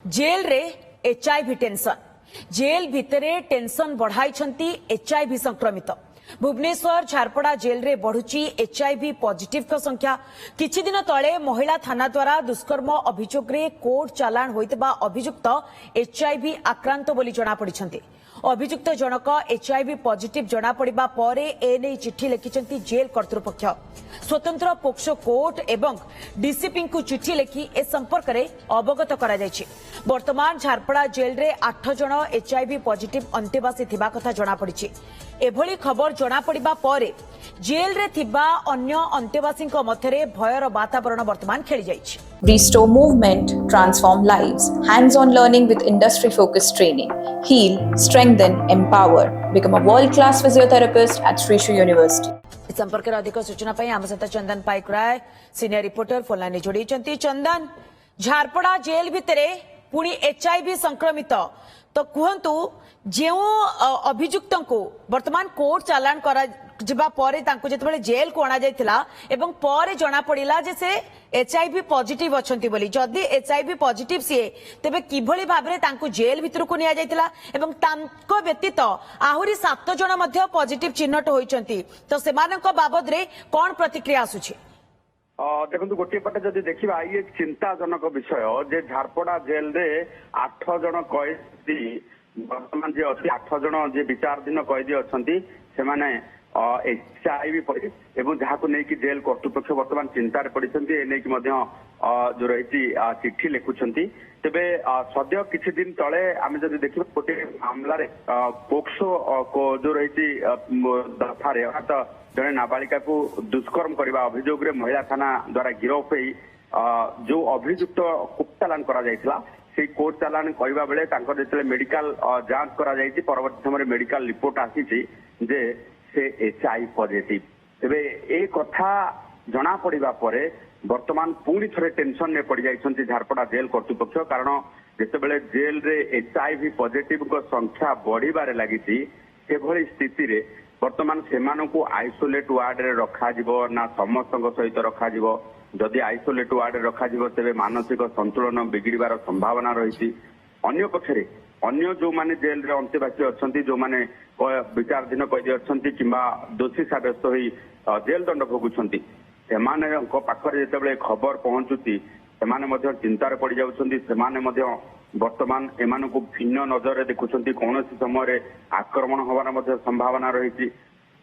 Jail रे HIV tension jail भितरे tension बढ़ाई एचआईवी संक्रमित भुवनेश्वर झारपड़ा जेल रे बढ़ुची एचआईवी पॉजिटिव का संख्या किछि दिन तले महिला थाना द्वारा दुष्कर्म अभियोग रे कोर्ट चालान होइतबा अभियुक्त एचआईवी आक्रांत बोली जणा पड़िछन्ति। अभियुक्त जनक एचआईवी पॉजिटिव जना पड़िबा परे एने चिट्ठी लिखिछन्ति जेल कर्तृपक्ष। स्वतंत्र पोक्सो कोर्ट एवं डीसीपी को चिट्ठी लिखि ए संपर्क में अवगत करा जायछि। वर्तमान झारपड़ा जेल रे 8 जन एचआईवी पॉजिटिव अंतेवासी थिबा कथा जणा पड़िछि। एभली खबर जणा पड़िबा परे जेल रे थिबा अन्य अंतेवासी मध्यरे भयर वातावरण वर्तमान खेली जायछि। Restore movement, transform lives. Hands-on learning with industry-focused training. Heal, strengthen, empower. Become a world-class physiotherapist at Sri Sri University. इस संपर्क में अधिक सूचना पाई आम सहित चंदन पाइकराय सीनियर रिपोर्टर फोन लाइन जोड़ी चंदन झारपड़ा जेल भितर पुणी एचआईवी संक्रमित तो कहतु जो अभियुक्त को वर्तमान कोर्ट चालान करा जिबा परे तांको जेतेबेले जेल को अणा जायतिला एवं परे जना पड़िला जे से एचआईवी पॉजिटिव अछंती बोली जदि एचआईवी पॉजिटिव सीए तेबे किभली भाबरे तांको जेल भितर को निया जायतिला एवं तांको व्यतीत आहुरी 7 जण मध्ये पॉजिटिव चिन्हट होइचंती तो सेमानक बाबद रे कोन प्रतिक्रिया आसुछि? देखो गोटे पटे जदि देखा ये चिंताजनक विषय जे झारपड़ा जेल रे 8 जन कैदी वर्तमान जे अच्छी 8 जन जे विचाराधीन कैदी अच्छी से एचआईवी एवं जहाँ को लेकिन जेल कर्तृपक्ष वर्तमान चिंतार पड़ी जो रही चिट्ठी लिखुंट तेबे सद्य किछि दिन तले आम जब देखा गोटे मामलें पोक्सो जो रही दफारे अर्थात जड़े नाबालिका को दुष्कर्म करने अभियोग रे महिला थाना द्वारा गिरफ हो जो अभियुक्त कोर्ट चालान करा कोर्ट चालान कहवा बेले मेडिकल जांच करा परवर्ती समय मेडिकल रिपोर्ट आसी जे से एचआईवी पॉजिटिव तेबे ए कथा जना पड़िबा परे वर्तमान पुणी थरे टेंशन ने पड़ जाइछन्ति झारपड़ा जेल कर्तृपक्ष कारण जेतेबेले जेल रे एचआईवी पॉजिटिव को संख्या बढ़िबारे लागिछि सेभली स्थिति रे वर्तमान सेमानकु आइसोलेट वार्ड रे रखा जिवो ना समस्तक सहित रखा जिवो जदि आइसोलेट वार्ड रे रखा जिवो तेबे मानसिक संतुलन बिगड़िबार संभावना रही अन्य पक्षरे अन्य जो माने जेल रे अंतेवासी अच्छी जो माने विचाराधीन कैदी अच्छी किंबा दोषी सब्यस्त होई जेल दंड भोगुछन्ति सेमाने पाखरे जेतेबेले खबर पहुंचुती सेमाने मध्य चिंतार पड़ जाउछन्ति सेमाने मध्य वर्तमान एमानकु भिन्न नजर देखुछन्ति कौनसी समय आक्रमण होवार मध्य संभावना रही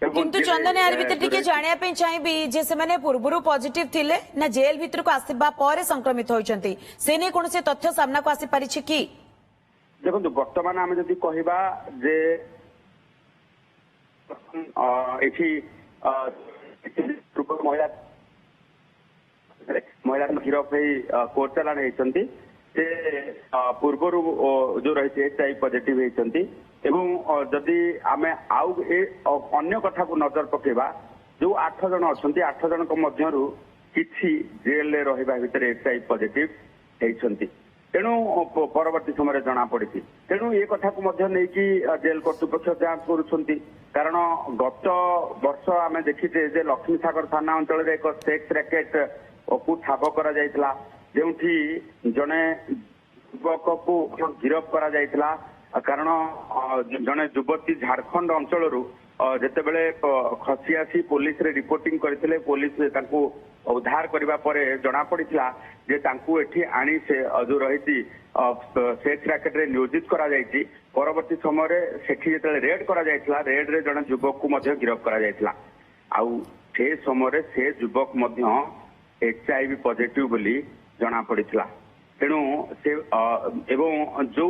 किंतु चंदन यार भितर टिके जानिया पे चाहिबी जे से माने पूर्वरु पॉजिटिव थिले ना जेल भितर को आसीबा परे संक्रमित होइछन्ति से ने कोनसे तथ्य सामना को आसी परिछि की? देखो वर्तमान आम जदि कहबा जे महिला महिला गिरफ कोर्ट चालान होती पूर्वर जो रही एचआईवी पॉजिटिव होती जदि आम आउ अन्य कथा को नजर पकेबा जो 8 जन अच्छा 8 जन मध्यरु किछि जेल रहिबा भितर एचआईवी पॉजिटिव होती तेणु परवर्ती समय जना पड़ी तेणु ये कथा को जेल कर्तृपक्ष जांच करुछन्ति कारण गत वर्ष आम देखीचे जे लक्ष्मी सागर थाना अंचल एक सेक्स रैकेट को ठाब करा जायतिला जेउठी जने युवक को गिरफ करा जायतिला कारण जने युवती झारखंड अंचलरू जेतेबेले खसी आसी पुलिस रे रिपोर्टिंग करथिले पुलिस तांको उद्धार करबा परे जना पड़िथिला जे तांको एठी आनी से जो रही सेक्स रैकेट रे नियोजित करा जायछि परवर्ती समय रे सेठी जेतेले रेड करा जायतिला रेड रे जने युवक को मध्य गिरफ करा जायतिला आउ से समय रे से युवक मध्य एचआईवी पॉजिटिव बोली जना पड़िथिला तेणु से एवं जो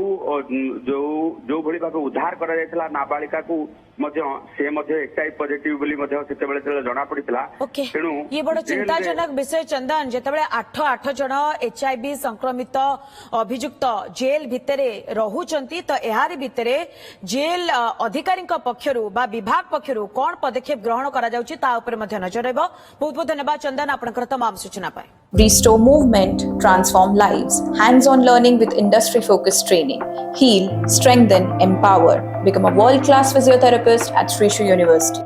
जो जो भली भाव उद्धार करा जायतिला नाबालिका को से एचआईवी पॉजिटिव बोली सेतेबेले जना पड़िथिला तेणु ये बड़ चिंताजनक विषय चंदन जेतेबेले 8 जन एचआईवी संक्रमित अभियुक्त जेल भितरे रहुचंती तो एहारी भितरे जेल अधिकारी पक्षरु बा विभाग पक्षरु कोन पदक्षेप ग्रहण करा जाउची ता ऊपर मध्ये नजर रहबो। बहुत बहुत धन्यवाद चंदन आपनकर तमाम सूचना पाए। Restore movement, transform lives. Hands-on learning with industry-focused training. Heal, strengthen, empower. Become a world-class physiotherapist at Sri Sri University.